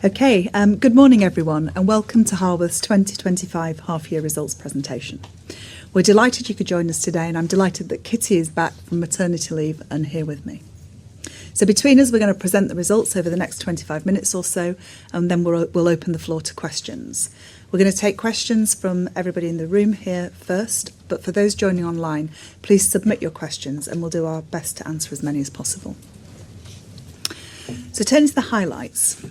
Okay, good morning everyone and welcome to Harworth's 2025 half-year results presentation. We're delighted you could join us today and I'm delighted that Kitty is back from maternity leave and here with me. So between us we're going to present the results over the next 25 minutes or so and then we'll open the floor to questions. We're going to take questions from everybody in the room here first, but for those joining online, please submit your questions and we'll do our best to answer as many as possible. So turning to the highlights.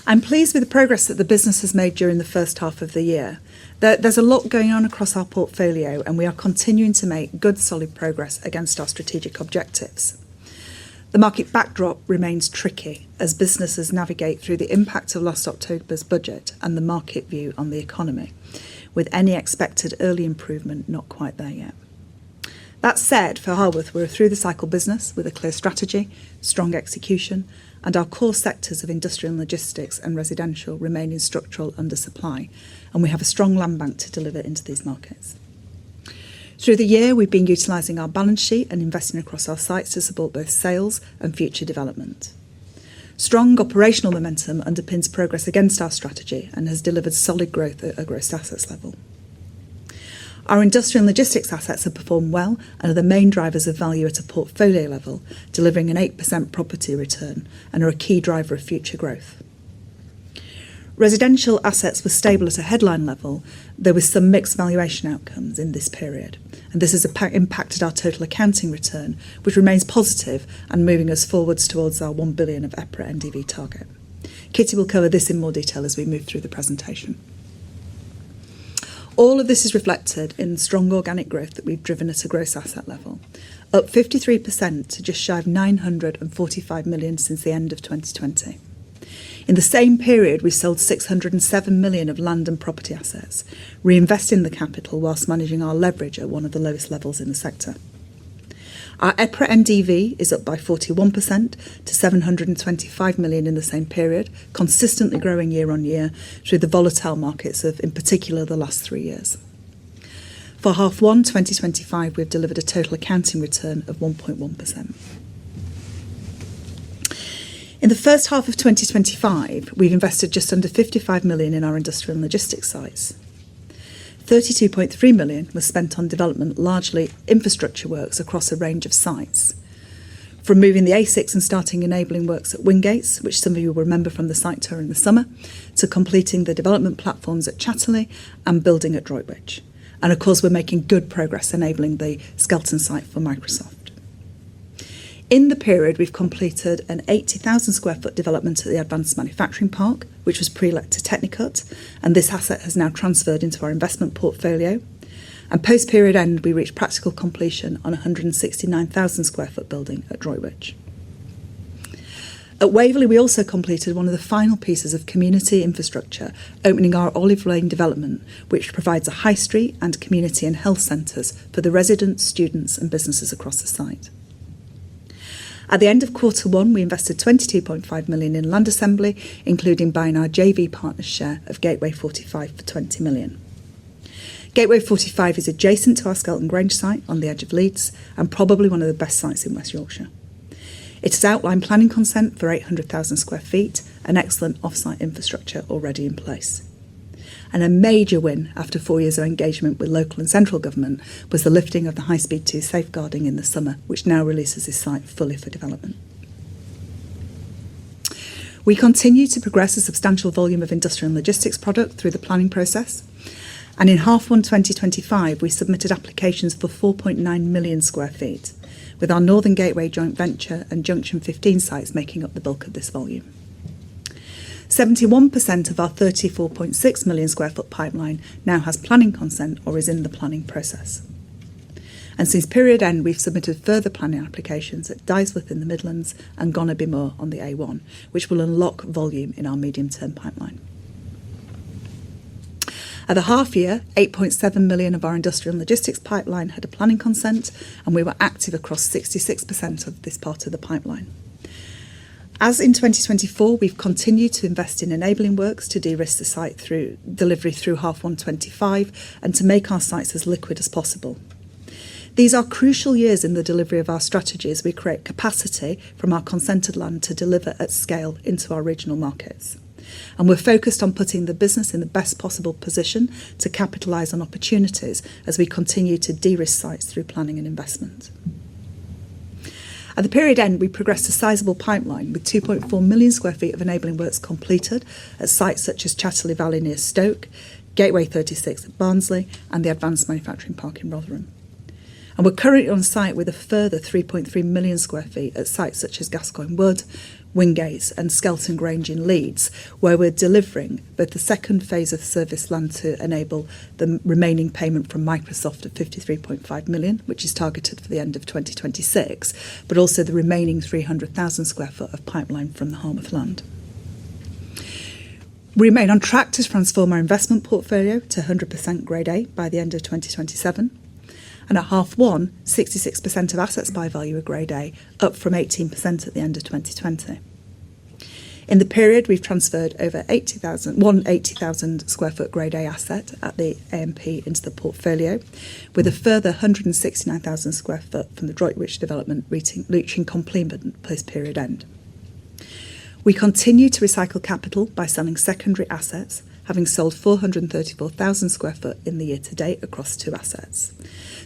I'm pleased with the progress that the business has made during the first half of the year. There's a lot going on across our portfolio and we are continuing to make good solid progress against our strategic objectives. The market backdrop remains tricky as businesses navigate through the impact of last October's budget and the market view on the economy, with any expected early improvement not quite there yet. That said, for Harworth, we're a through-the-cycle business with a clear strategy, strong execution, and our core sectors of industrial and logistics and residential remain in structural undersupply, and we have a strong land bank to deliver into these markets. Through the year, we've been utilising our balance sheet and investing across our sites to support both sales and future development. Strong operational momentum underpins progress against our strategy and has delivered solid growth at a gross assets level. Our industrial and logistics assets have performed well and are the main drivers of value at a portfolio level, delivering an 8% property return and are a key driver of future growth. Residential assets were stable at a headline level, though with some mixed valuation outcomes in this period, and this has impacted our total accounting return, which remains positive and moving us forwards towards our 1 billion of EPRA NDV target. Kitty will cover this in more detail as we move through the presentation. All of this is reflected in strong organic growth that we've driven at a gross asset level, up 53% to just shy of 945 million since the end of 2020. In the same period, we sold 607 million of land and property assets, reinvesting the capital whilst managing our leverage at one of the lowest levels in the sector. Our EPRA NDV is up by 41% to 725 million in the same period, consistently growing year on year through the volatile markets of, in particular, the last 3 years. For half one 2025, we've delivered a total accounting return of 1.1%. In the first half of 2025, we've invested just under 55 million in our industrial and logistics sites. 32.3 million was spent on development, largely infrastructure works across a range of sites. From moving the A6 and starting enabling works at Wingates, which some of you will remember from the site tour in the summer, to completing the development platforms at Chatterley and building at Droitwich. And of course, we're making good progress enabling the Skelton site for Microsoft. In the period, we've completed an 80,000 square foot development at the Advanced Manufacturing Park, which was pre-let to Technicut, and this asset has now transferred into our investment portfolio. And post-period end, we reached practical completion on a 169,000 square foot building at Droitwich. At Waverley, we also completed one of the final pieces of community infrastructure, opening our Olive Lane development, which provides a high street and community and health centres for the residents, students and businesses across the site. At the end of quarter one, we invested 22.5 million in land assembly, including buying our JV partner's share of Gateway 45 for 20 million. Gateway 45 is adjacent to our Skelton Grange site on the edge of Leeds and probably one of the best sites in West Yorkshire. It has outline planning consent for 800,000 square feet and excellent off-site infrastructure already in place. And a major win after 4 years of engagement with local and central government was the lifting of the High Speed 2 safeguarding in the summer, which now releases this site fully for development. We continue to progress a substantial volume of industrial and logistics product through the planning process. And in half one 2025, we submitted applications for 4.9 million square feet, with our Northern Gateway joint venture and Junction 15 sites making up the bulk of this volume. 71% of our 34.6 million square foot pipeline now has planning consent or is in the planning process. And since period end, we've submitted further planning applications at Dysworth in the Midlands and Gonnerby Moor on the A1, which will unlock volume in our medium-term pipeline. At the half year, 8.7 million of our industrial and logistics pipeline had a planning consent, and we were active across 66% of this part of the pipeline. As in 2024, we've continued to invest in enabling works to de-risk the site through delivery through half 125 and to make our sites as liquid as possible. These are crucial years in the delivery of our strategy as we create capacity from our consented land to deliver at scale into our regional markets. And we're focused on putting the business in the best possible position to capitalise on opportunities as we continue to de-risk sites through planning and investment. At the period end, we progressed a sizable pipeline with 2.4 million square feet of enabling works completed at sites such as Chatterley Valley near Stoke, Gateway 36 at Barnsley, and the Advanced Manufacturing Park in Rotherham. And we're currently on site with a further 3.3 million square feet at sites such as Gascoigne Wood, Wingates and Skelton Grange in Leeds, where we're delivering both the second phase of service land to enable the remaining payment from Microsoft of 53.5 million, which is targeted for the end of 2026, but also the remaining 300,000 square foot of pipeline from the Harworth land. We remain on track to transform our investment portfolio to 100% Grade A by the end of 2027. And at half one, 66% of assets by value are Grade A, up from 18% at the end of 2020. In the period, we've transferred over 80,000 square foot Grade A asset at the AMP into the portfolio, with a further 169,000 square foot from the Droitwich development reaching completion post-period end. We continue to recycle capital by selling secondary assets, having sold 434,000 square foot in the year to date across 2 assets.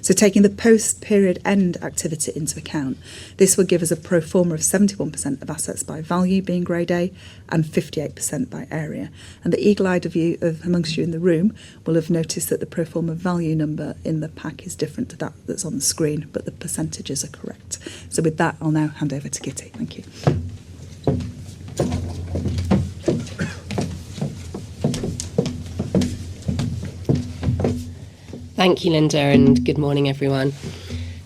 So taking the post-period end activity into account, this would give us a pro forma of 71% of assets by value being Grade A and 58% by area. And the eagle-eyed of you amongst you in the room will have noticed that the pro forma value number in the pack is different to that that's on the screen, but the percentages are correct. So with that, I'll now hand over to Kitty. Thank you. Thank you, Linda, and good morning, everyone.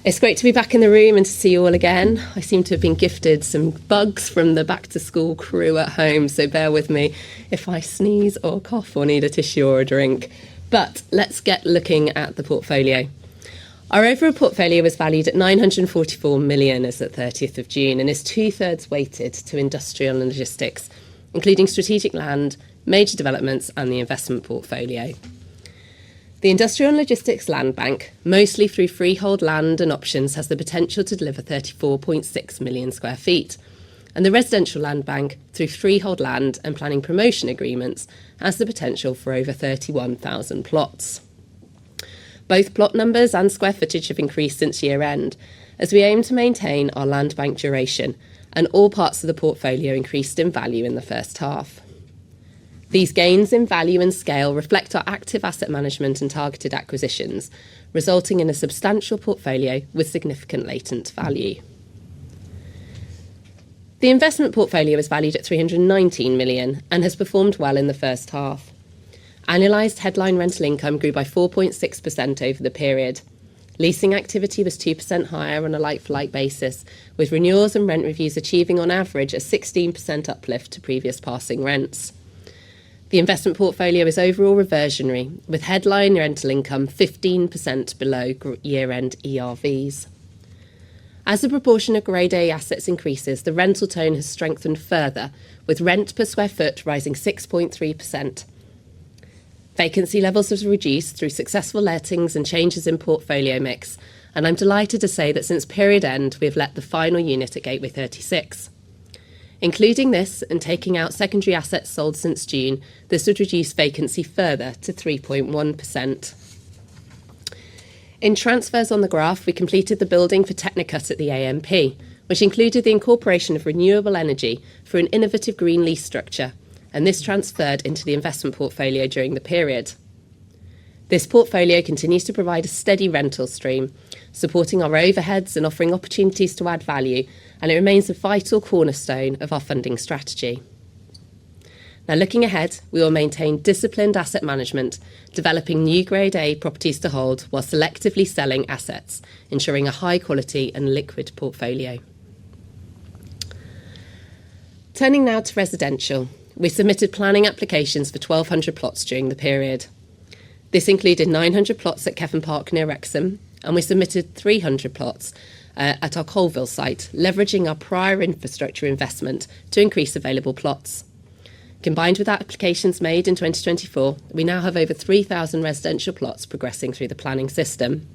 It's great to be back in the room and to see you all again. I seem to have been gifted some bugs from the back-to-school crew at home, so bear with me if I sneeze or cough or need a tissue or a drink. But let's get looking at the portfolio. Our overall portfolio was valued at 944 million as at 30th of June and is 2/3 weighted to industrial and logistics, including strategic land, major developments and the investment portfolio. The industrial and logistics land bank, mostly through freehold land and options, has the potential to deliver 34.6 million square feet. And the residential land bank, through freehold land and planning promotion agreements, has the potential for over 31,000 plots. Both plot numbers and square footage have increased since year end, as we aim to maintain our land bank duration, and all parts of the portfolio increased in value in the first half. These gains in value and scale reflect our active asset management and targeted acquisitions, resulting in a substantial portfolio with significant latent value. The investment portfolio is valued at 319 million and has performed well in the first half. Annualised headline rental income grew by 4.6% over the period. Leasing activity was 2% higher on a like-for-like basis, with renewals and rent reviews achieving on average a 16% uplift to previous passing rents. The investment portfolio is overall reversionary, with headline rental income 15% below year-end ERVs. As the proportion of Grade A assets increases, the rental tone has strengthened further, with rent per square foot rising 6.3%. Vacancy levels have reduced through successful lettings and changes in portfolio mix, and I'm delighted to say that since period end we have let the final unit at Gateway 36. Including this and taking out secondary assets sold since June, this would reduce vacancy further to 3.1%. In transfers on the graph, we completed the building for Technicut at the AMP, which included the incorporation of renewable energy for an innovative green lease structure, and this transferred into the investment portfolio during the period. This portfolio continues to provide a steady rental stream, supporting our overheads and offering opportunities to add value, and it remains a vital cornerstone of our funding strategy. Now, looking ahead, we will maintain disciplined asset management, developing new Grade A properties to hold while selectively selling assets, ensuring a high quality and liquid portfolio. Turning now to residential, we submitted planning applications for 1,200 plots during the period. This included 900 plots at Kevin Park near Wrexham, and we submitted 300 plots at our Colville site, leveraging our prior infrastructure investment to increase available plots. Combined with applications made in 2024, we now have over 3,000 residential plots progressing through the planning system.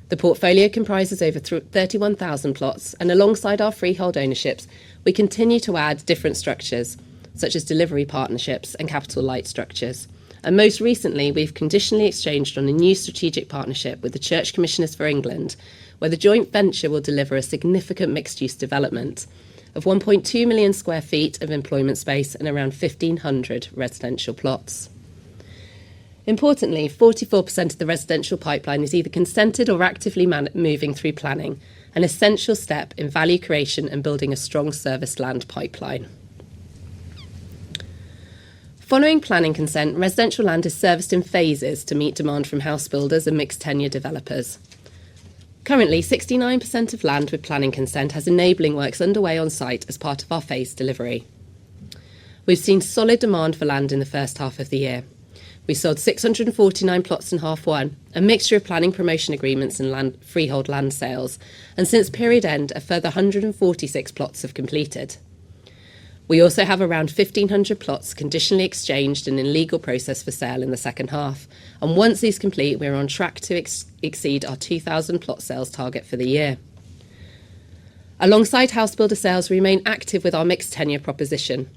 The portfolio comprises over 31,000 plots, and alongside our freehold ownerships, we continue to add different structures, such as delivery partnerships and capital light structures. And most recently, we've conditionally exchanged on a new strategic partnership with the Church Commissioners for England, where the joint venture will deliver a significant mixed-use development of 1.2 million square feet of employment space and around 1,500 residential plots. Importantly, 44% of the residential pipeline is either consented or actively moving through planning, an essential step in value creation and building a strong serviced land pipeline. Following planning consent, residential land is serviced in phases to meet demand from house builders and mixed tenure developers. Currently, 69% of land with planning consent has enabling works underway on site as part of our phased delivery. We've seen solid demand for land in the first half of the year. We sold 649 plots in half one, a mixture of planning promotion agreements and freehold land sales, and since period end, a further 146 plots have completed. We also have around 1,500 plots conditionally exchanged and in legal process for sale in the second half, and once these complete, we're on track to exceed our 2,000 plot sales target for the year. Alongside house builder sales, we remain active with our mixed tenure proposition.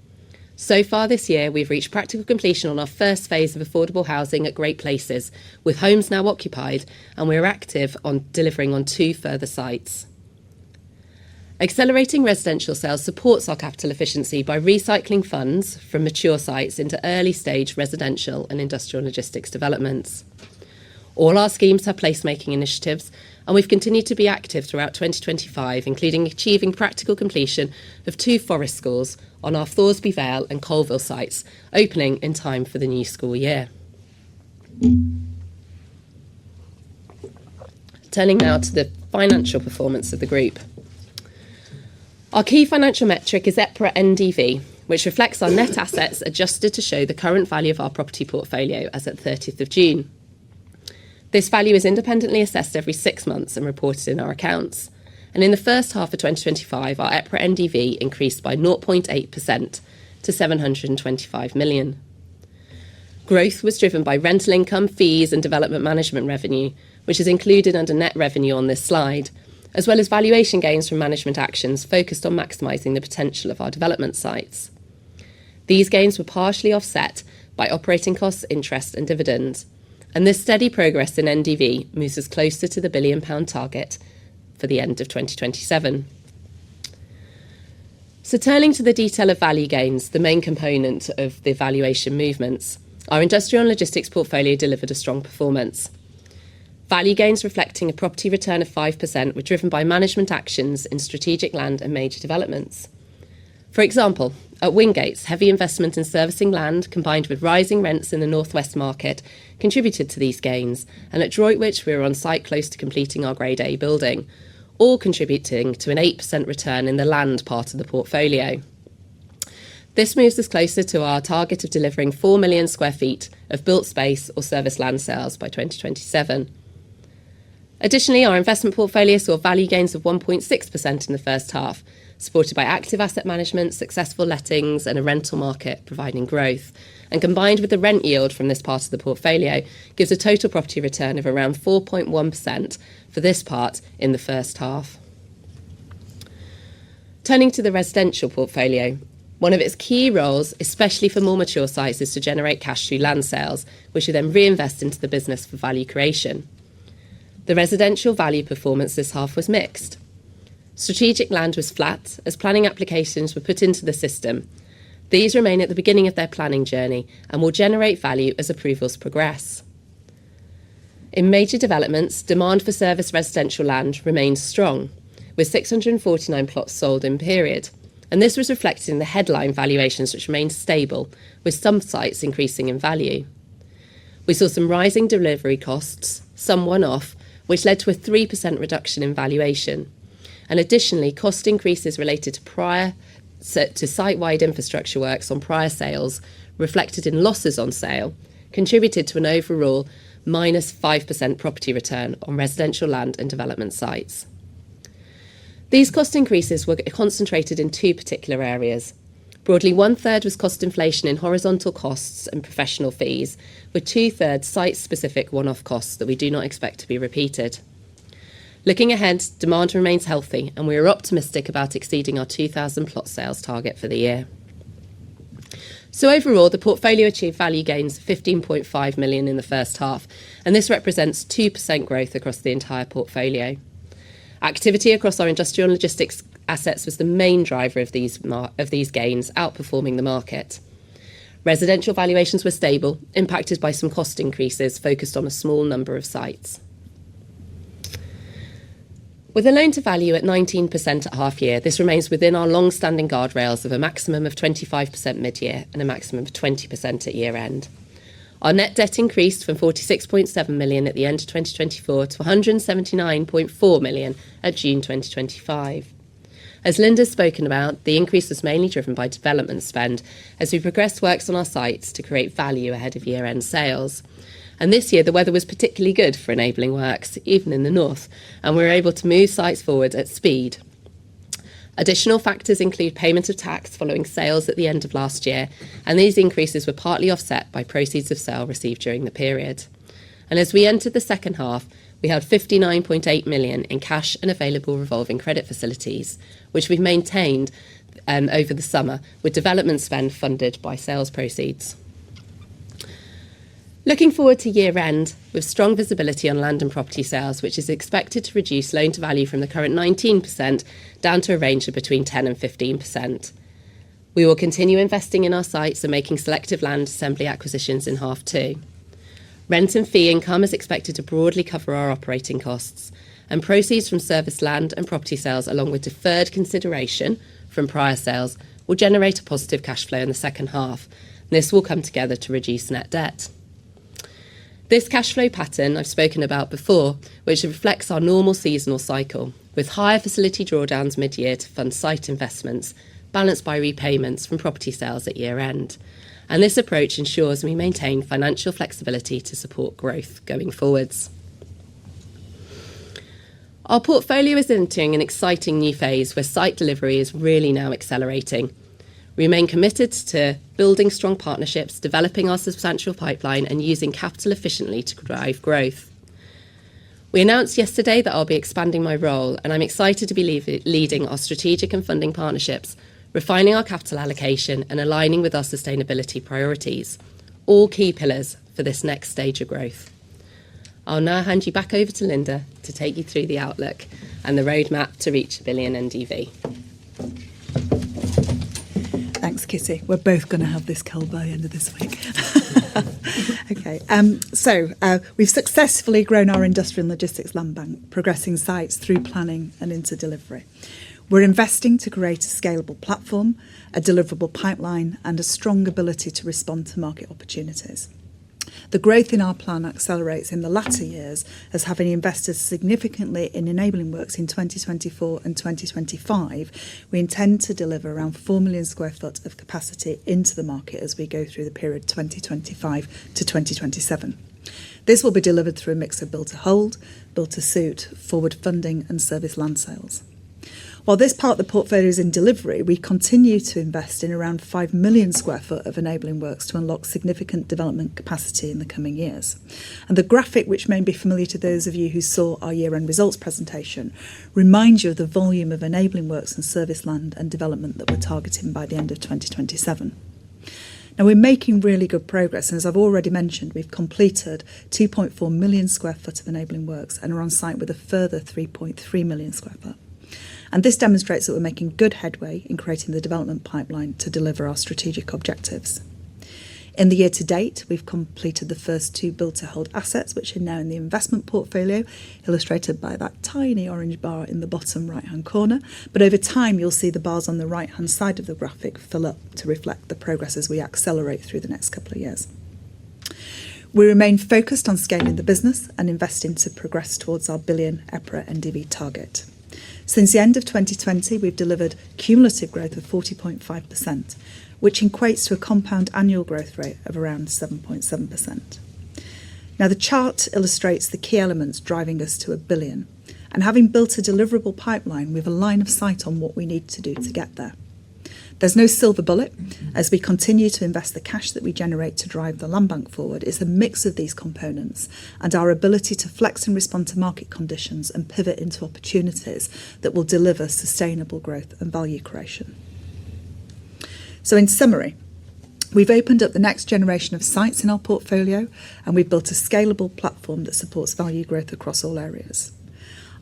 So far this year, we've reached practical completion on our first phase of affordable housing at Great Places, with homes now occupied, and we're active on delivering on 2 further sites. Accelerating residential sales supports our capital efficiency by recycling funds from mature sites into early-stage residential and industrial logistics developments. All our schemes have placemaking initiatives, and we've continued to be active throughout 2025, including achieving practical completion of 2 forest schools on our Thoresby Vale and Colville sites, opening in time for the new school year. Turning now to the financial performance of the group. Our key financial metric is EPRA NDV, which reflects our net assets adjusted to show the current value of our property portfolio as at 30th of June. This value is independently assessed every 6 months and reported in our accounts. And in the first half of 2025, our EPRA NDV increased by 0.8% to 725 million. Growth was driven by rental income, fees and development management revenue, which is included under net revenue on this slide, as well as valuation gains from management actions focused on maximising the potential of our development sites. These gains were partially offset by operating costs, interest and dividends, and this steady progress in NDV moves us closer to the £1 billion target for the end of 2027. So turning to the detail of value gains, the main component of the valuation movements, our industrial and logistics portfolio delivered a strong performance. Value gains reflecting a property return of 5% were driven by management actions in strategic land and major developments. For example, at Wingates, heavy investment in servicing land combined with rising rents in the northwest market contributed to these gains, and at Droitwich we were on site close to completing our Grade A building, all contributing to an 8% return in the land part of the portfolio. This moves us closer to our target of delivering 4 million square feet of built space or serviced land sales by 2027. Additionally, our investment portfolio saw value gains of 1.6% in the first half, supported by active asset management, successful lettings and a rental market providing growth. And combined with the rent yield from this part of the portfolio, gives a total property return of around 4.1% for this part in the first half. Turning to the residential portfolio, one of its key roles, especially for more mature sites, is to generate cash through land sales, which are then reinvest into the business for value creation. The residential value performance this half was mixed. Strategic land was flat as planning applications were put into the system. These remain at the beginning of their planning journey and will generate value as approvals progress. In major developments, demand for serviced residential land remains strong, with 649 plots sold in period, and this was reflected in the headline valuations, which remained stable, with some sites increasing in value. We saw some rising delivery costs, some one-off, which led to a 3% reduction in valuation. And additionally, cost increases related to site-wide infrastructure works on prior sales, reflected in losses on sale, contributed to an overall minus 5% property return on residential land and development sites. These cost increases were concentrated in 2 particular areas. Broadly, 1/3 was cost inflation in horizontal costs and professional fees, with 2/3 site-specific one-off costs that we do not expect to be repeated. Looking ahead, demand remains healthy and we are optimistic about exceeding our 2,000 plot sales target for the year. So overall, the portfolio achieved value gains of 15.5 million in the first half, and this represents 2% growth across the entire portfolio. Activity across our industrial and logistics assets was the main driver of these gains, outperforming the market. Residential valuations were stable, impacted by some cost increases focused on a small number of sites. With a loan to value at 19% at half year, this remains within our long-standing guardrails of a maximum of 25% mid-year and a maximum of 20% at year end. Our net debt increased from 46.7 million at the end of 2024 to 179.4 million at June 2025. As Linda's spoken about, the increase was mainly driven by development spend as we progressed works on our sites to create value ahead of year-end sales. And this year the weather was particularly good for enabling works, even in the north, and we were able to move sites forward at speed. Additional factors include payment of tax following sales at the end of last year, and these increases were partly offset by proceeds of sale received during the period. And as we entered the second half, we held 59.8 million in cash and available revolving credit facilities, which we've maintained over the summer, with development spend funded by sales proceeds. Looking forward to year-end, with strong visibility on land and property sales, which is expected to reduce loan-to-value from the current 19% down to a range of between 10 and 15%. We will continue investing in our sites and making selective land assembly acquisitions in half two. Rent and fee income is expected to broadly cover our operating costs, and proceeds from serviced land and property sales, along with deferred consideration from prior sales, will generate a positive cash flow in the second half. This will come together to reduce net debt. This cash flow pattern I've spoken about before, which reflects our normal seasonal cycle, with higher facility drawdowns mid-year to fund site investments, balanced by repayments from property sales at year-end. And this approach ensures we maintain financial flexibility to support growth going forwards. Our portfolio is entering an exciting new phase where site delivery is really now accelerating. We remain committed to building strong partnerships, developing our substantial pipeline and using capital efficiently to drive growth. We announced yesterday that I'll be expanding my role, and I'm excited to be leading our strategic and funding partnerships, refining our capital allocation and aligning with our sustainability priorities, all key pillars for this next stage of growth. I'll now hand you back over to Linda to take you through the outlook and the roadmap to reach 1 billion NDV. Thanks, Kitty. We're both going to have this cull by the end of this week. Okay, so we've successfully grown our industrial and logistics land bank, progressing sites through planning and into delivery. We're investing to create a scalable platform, a deliverable pipeline, and a strong ability to respond to market opportunities. The growth in our plan accelerates in the latter years, as having invested significantly in enabling works in 2024 and 2025, we intend to deliver around 4 million square foot of capacity into the market as we go through the period 2025 to 2027. This will be delivered through a mix of build to hold, build to suit, forward funding and service land sales. While this part of the portfolio is in delivery, we continue to invest in around 5 million square foot of enabling works to unlock significant development capacity in the coming years. And the graphic, which may be familiar to those of you who saw our year-end results presentation, reminds you of the volume of enabling works and service land and development that we're targeting by the end of 2027. Now, we're making really good progress, and as I've already mentioned, we've completed 2.4 million square foot of enabling works and are on site with a further 3.3 million square foot. And this demonstrates that we're making good headway in creating the development pipeline to deliver our strategic objectives. In the year to date, we've completed the first 2 build-to-hold assets, which are now in the investment portfolio, illustrated by that tiny orange bar in the bottom right-hand corner. But over time, you'll see the bars on the right-hand side of the graphic fill up to reflect the progress as we accelerate through the next couple of years. We remain focused on scaling the business and investing to progress towards our billion EPRA NDV target. Since the end of 2020, we've delivered cumulative growth of 40.5%, which equates to a compound annual growth rate of around 7.7%. Now, the chart illustrates the key elements driving us to 1 billion, and having built a deliverable pipeline, we have a line of sight on what we need to do to get there. There's no silver bullet. As we continue to invest the cash that we generate to drive the land bank forward, it's a mix of these components and our ability to flex and respond to market conditions and pivot into opportunities that will deliver sustainable growth and value creation. So in summary, We've opened up the next generation of sites in our portfolio, and we've built a scalable platform that supports value growth across all areas.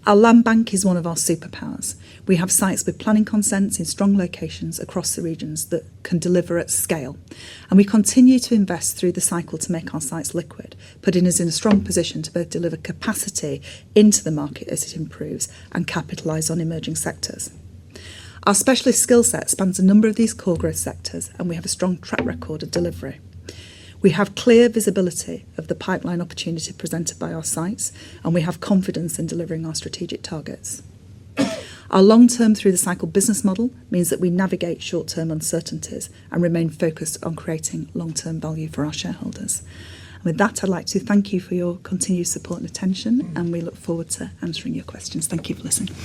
Our land bank is one of our superpowers. We have sites with planning consents in strong locations across the regions that can deliver at scale. And we continue to invest through the cycle to make our sites liquid, putting us in a strong position to both deliver capacity into the market as it improves and capitalise on emerging sectors. Our specialist skill set spans a number of these core growth sectors, and we have a strong track record of delivery. We have clear visibility of the pipeline opportunity presented by our sites, and we have confidence in delivering our strategic targets. Our long-term through-the-cycle business model means that we navigate short-term uncertainties and remain focused on creating long-term value for our shareholders. And with that, I'd like to thank you for your continued support and attention, and we look forward to answering your questions. Thank you for listening.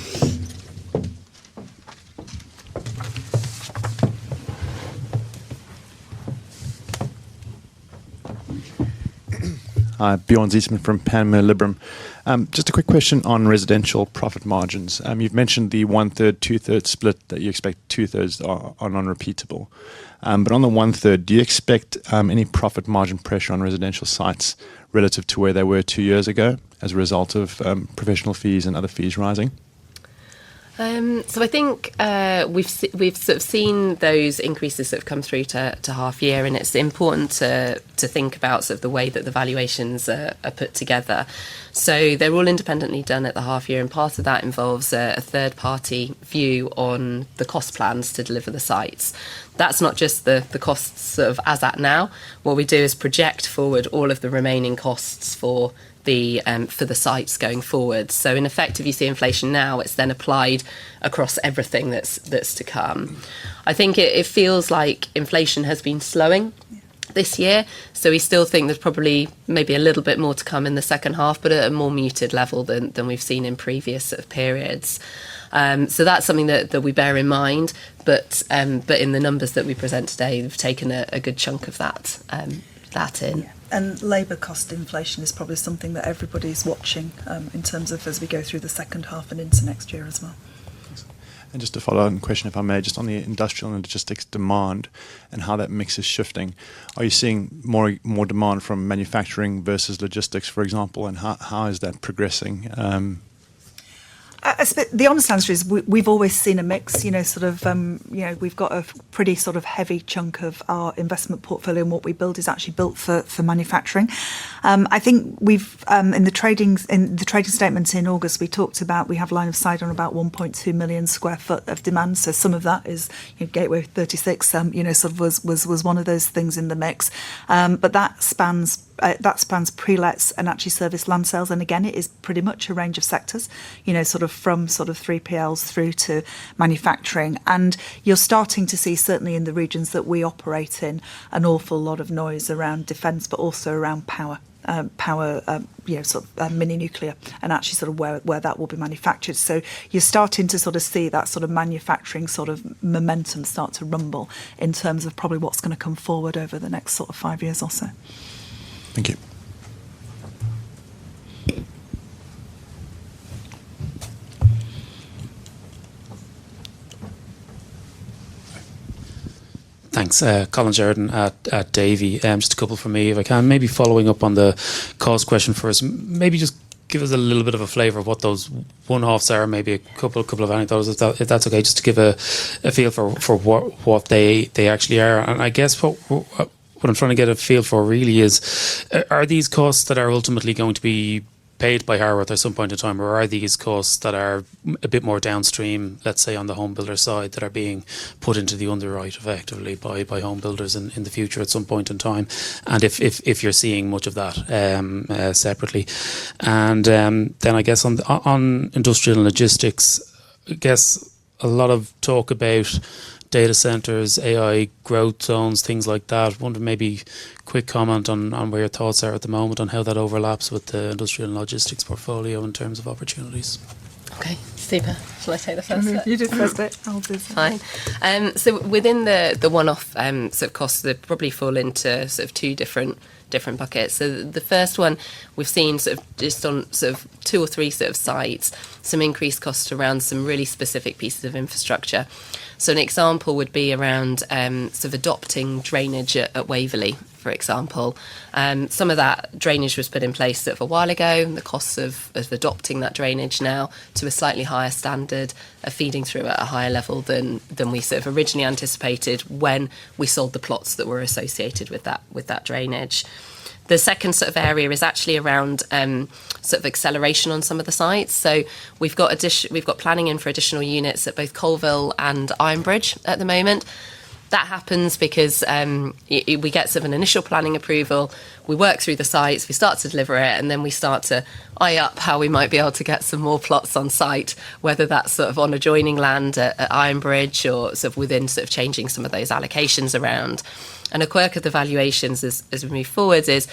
Bjorn Ziesman from Panmure Liberum. Just a quick question on residential profit margins. You've mentioned the 1/3, 2/3 split that you expect 2/3 are non-repeatable. But on the 1/3, do you expect any profit margin pressure on residential sites relative to where they were 2 years ago as a result of professional fees and other fees rising? So I think we've sort of seen those increases that have come through to half year, and it's important to think about sort of the way that the valuations are put together. So they're all independently done at the half year, and part of that involves a third party view on the cost plans to deliver the sites. That's not just the costs sort of as at now. What we do is project forward all of the remaining costs for the sites going forward. So in effect, if you see inflation now, it's then applied across everything that's to come. I think it feels like inflation has been slowing this year, so we still think there's probably maybe a little bit more to come in the second half, but at a more muted level than we've seen in previous sort of periods. So that's something that we bear in mind, but in the numbers that we present today, we've taken a good chunk of that in. Yeah. And labour cost inflation is probably something that everybody's watching in terms of as we go through the second half and into next year as well. And just to follow on question, if I may, just on the industrial and logistics demand and how that mix is shifting. Are you seeing more demand from manufacturing versus logistics, for example, and how is that progressing? The honest answer is we've always seen a mix, we've got a pretty sort of heavy chunk of our investment portfolio, and what we build is actually built for manufacturing. I think we've in the trading statement in August, we have line of sight on about 1.2 million square foot of demand. So some of that is Gateway 36, was one of those things in the mix, but that spans pre-lets and actually service land sales, and again it is pretty much a range of sectors, from 3PLs through to manufacturing. And you're starting to see, certainly in the regions that we operate in, an awful lot of noise around defence, but also around power, mini nuclear, and actually where that will be manufactured. So you're starting to see that manufacturing momentum start to rumble in terms of probably what's going to come forward over the next 5 years or so. Thank you. Thanks. Colin Sheridan at Davy. Just a couple from me, if I can. Maybe following up on the cost question first, maybe just give us a little bit of a flavour of what those one-offs are, maybe a couple of anecdotes, if that's okay, just to give a feel for what they actually are. And I guess what I'm trying to get a feel for really is, are these costs that are ultimately going to be paid by Harworth at some point in time, or are these costs that are a bit more downstream, let's say on the home builder side, that are being put into the underwrite effectively by home builders in the future at some point in time? And if you're seeing much of that separately. And then I guess on industrial and logistics, I guess a lot of talk about data centres, AI growth zones, things like that. Wonder maybe quick comment on where your thoughts are at the moment on how that overlaps with the industrial and logistics portfolio in terms of opportunities. Okay, Super. Shall I take the first bit? You do the first bit. I'll do the Fine. So within the one-off sort of costs, they probably fall into sort of two different buckets. So the first one, we've seen sort of just on sort of 2 or 3 sort of sites, some increased costs around some really specific pieces of infrastructure. So an example would be around sort of adopting drainage at Waverley, for example. Some of that drainage was put in place sort of a while ago, and the costs of adopting that drainage now to a slightly higher standard are feeding through at a higher level than we sort of originally anticipated when we sold the plots that were associated with that drainage. The second sort of area is actually around sort of acceleration on some of the sites. So we've got planning in for additional units at both Colville and Ironbridge at the moment. That happens because we get sort of an initial planning approval, we work through the sites, we start to deliver it, and then we start to eye up how we might be able to get some more plots on site, whether that's sort of on adjoining land at Ironbridge or sort of within sort of changing some of those allocations around. And a quirk of the valuations as we move forwards is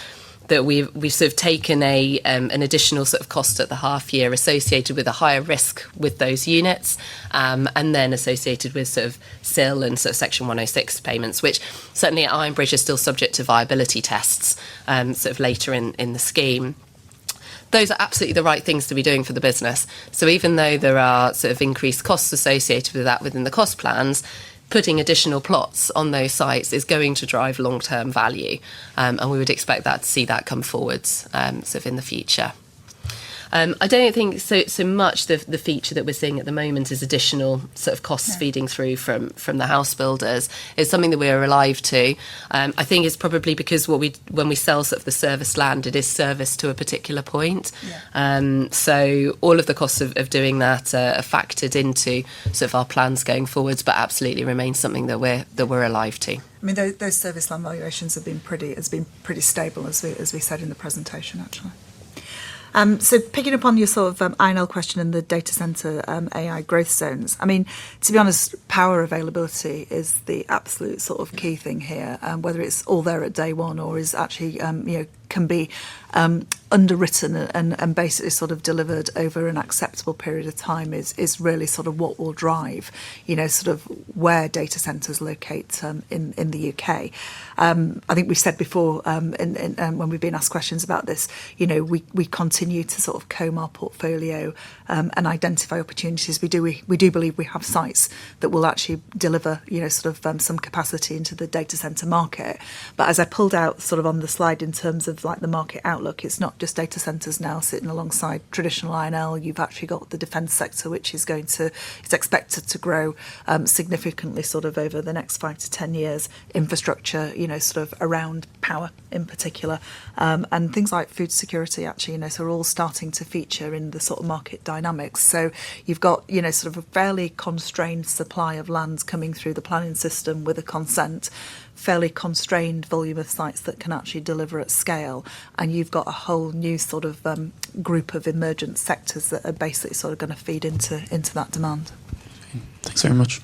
that we've sort of taken an additional sort of cost at the half year associated with a higher risk with those units, and then associated with sort of SIL and sort of Section 106 payments, which certainly at Ironbridge are still subject to viability tests sort of later in the scheme. Those are absolutely the right things to be doing for the business. So even though there are sort of increased costs associated with that within the cost plans, putting additional plots on those sites is going to drive long-term value, and we would expect that to see that come forwards sort of in the future. I don't think so much the feature that we're seeing at the moment is additional sort of costs feeding through from the house builders. It's something that we're alive to. I think it's probably because when we sell sort of the serviced land, it is serviced to a particular point. So all of the costs of doing that are factored into sort of our plans going forwards, but absolutely remains something that we're alive to. I mean, those service land valuations have been pretty stable, as we said in the presentation, actually. So picking up on your sort of INL question and the data centre AI growth zones, I mean, to be honest, power availability is the absolute sort of key thing here, whether it's all there at day one or is actually, can be underwritten and basically sort of delivered over an acceptable period of time is really sort of what will drive, sort of where data centres locate in the UK. I think we've said before when we've been asked questions about this, we continue to sort of comb our portfolio and identify opportunities. We do believe we have sites that will actually deliver, sort of some capacity into the data centre market. But as I pulled out sort of on the slide in terms of like the market outlook, it's not just data centres now sitting alongside traditional INL. You've actually got the defence sector, which is it's expected to grow significantly sort of over the next 5 to 10 years. Infrastructure, sort of around power in particular, and things like food security actually, so are all starting to feature in the sort of market dynamics. So you've got, sort of a fairly constrained supply of land coming through the planning system with a consent, fairly constrained volume of sites that can actually deliver at scale, and you've got a whole new sort of group of emergent sectors that are basically sort of going to feed into that demand. Okay. Thanks very much.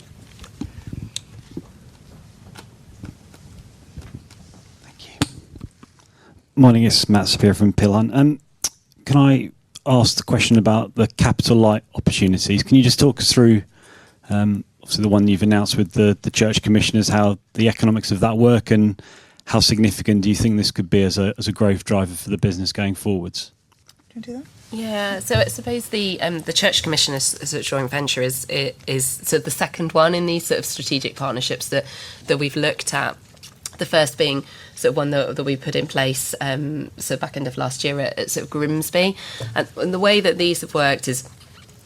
Thank you. Morning, it's Matt Spear from Peel Hunt. Can I ask the question about the capital light opportunities? Can you just talk us through obviously the one you've announced with the church commissioners, how the economics of that work and how significant do you think this could be as a growth driver for the business going forwards? Do you do that? Yeah, so I suppose the church commissioners as a joint venture is sort of the second one in these sort of strategic partnerships that we've looked at. The first being sort of one that we put in place so back end of last year at sort of Grimsby, and the way that these have worked is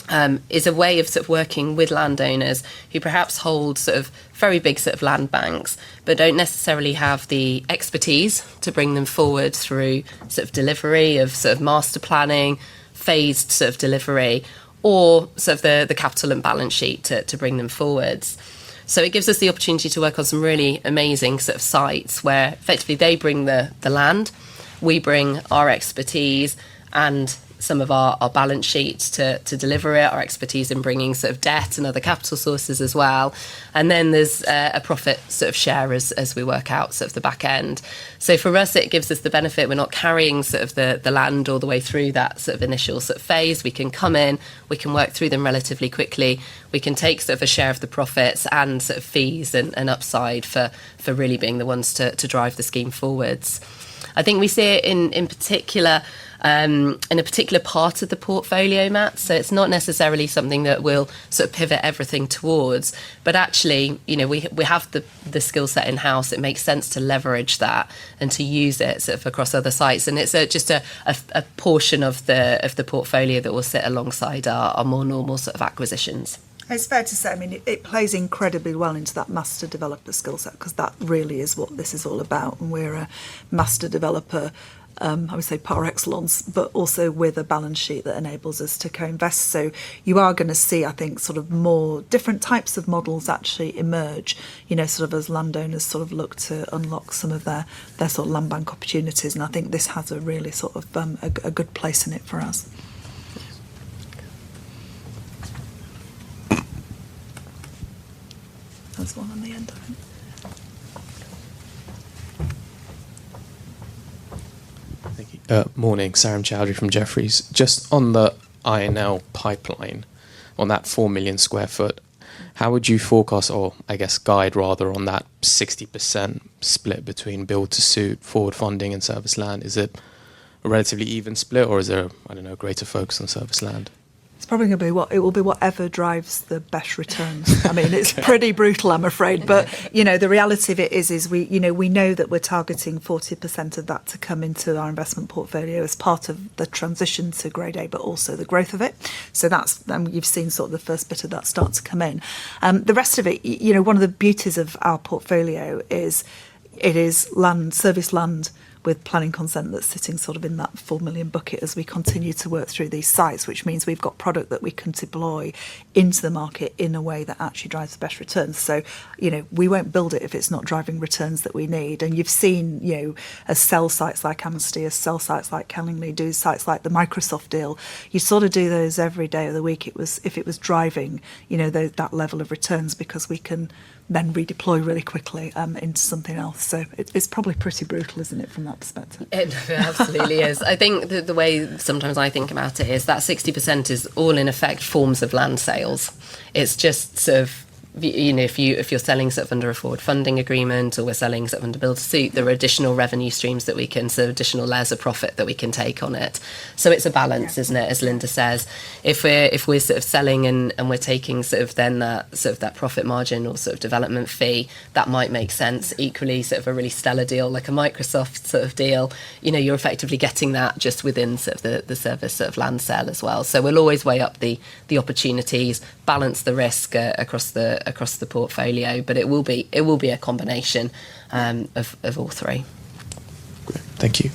a way of sort of working with landowners who perhaps hold sort of very big sort of land banks, but don't necessarily have the expertise to bring them forward through sort of delivery of sort of master planning, phased sort of delivery, or sort of the capital and balance sheet to bring them forwards. So it gives us the opportunity to work on some really amazing sort of sites where effectively they bring the land, we bring our expertise, and some of our balance sheet to deliver it, our expertise in bringing sort of debt and other capital sources as well. And then there's a profit sort of share as we work out sort of the back end. So for us, it gives us the benefit. We're not carrying sort of the land all the way through that sort of initial sort of phase. We can come in, we can work through them relatively quickly. We can take sort of a share of the profits and sort of fees and upside for really being the ones to drive the scheme forwards. I think we see it in particular in a particular part of the portfolio, Matt. So it's not necessarily something that we'll sort of pivot everything towards, but actually, you know, we have the skill set in house. It makes sense to leverage that and to use it sort of across other sites. And it's just a portion of the portfolio that will sit alongside our more normal sort of acquisitions. It's fair to say, I mean, it plays incredibly well into that master developer skill set, because that really is what this is all about. And we're a master developer, I would say par excellence, but also with a balance sheet that enables us to co-invest. So you are going to see, I think, sort of more different types of models actually emerge, you know, sort of as landowners sort of look to unlock some of their sort of land bank opportunities. And I think this has a really sort of a good place in it for us. There's one on the end, I think. Thank you. Morning, Saram Chowdhury from Jefferies. Just on the INL pipeline, on that 4 million square foot, how would you forecast, or I guess guide rather, on that 60% split between build to suit, forward funding and service land? Is it a relatively even split, or is there, I don't know, greater focus on service land? It's probably going to be whatever drives the best returns. I mean, it's pretty brutal, I'm afraid. But, you know, the reality of it is we know that we're targeting 40% of that to come into our investment portfolio as part of the transition to Grade A, but also the growth of it. So that's, you've seen sort of the first bit of that start to come in. The rest of it, you know, one of the beauties of our portfolio is it is land, service land, with planning consent that's sitting sort of in that 4 million bucket as we continue to work through these sites, which means we've got product that we can deploy into the market in a way that actually drives the best returns. So, you know, we won't build it if it's not driving returns that we need. And you've seen, you know, as sell sites like Amnesty, as sell sites like Callingley, do sites like the Microsoft deal, you sort of do those every day of the week. If it was driving, you know, that level of returns, because we can then redeploy really quickly into something else. So it's probably pretty brutal, isn't it, from that perspective? It absolutely is. I think the way sometimes I think about it is that 60% is all in effect forms of land sales. It's just sort of, you know, if you're selling sort of under a forward funding agreement, or we're selling sort of under build to suit, there are additional revenue streams that we can, sort of additional layers of profit that we can take on it. So it's a balance, isn't it? As Linda says, if we're sort of selling and we're taking sort of then that profit margin or sort of development fee, that might make sense. Equally, sort of a really stellar deal like a Microsoft sort of deal, you know, you're effectively getting that just within sort of the service sort of land sale as well. So we'll always weigh up the opportunities, balance the risk across the portfolio, but it will be a combination of all three. Great. Thank you.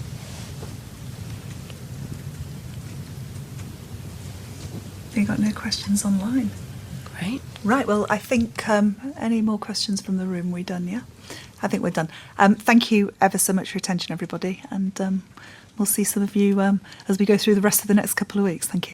You got no questions online? Great. Right, well, I think any more questions from the room? We're done, yeah? I think we're done. Thank you ever so much for your attention, everybody, and we'll see some of you as we go through the rest of the next couple of weeks. Thank you.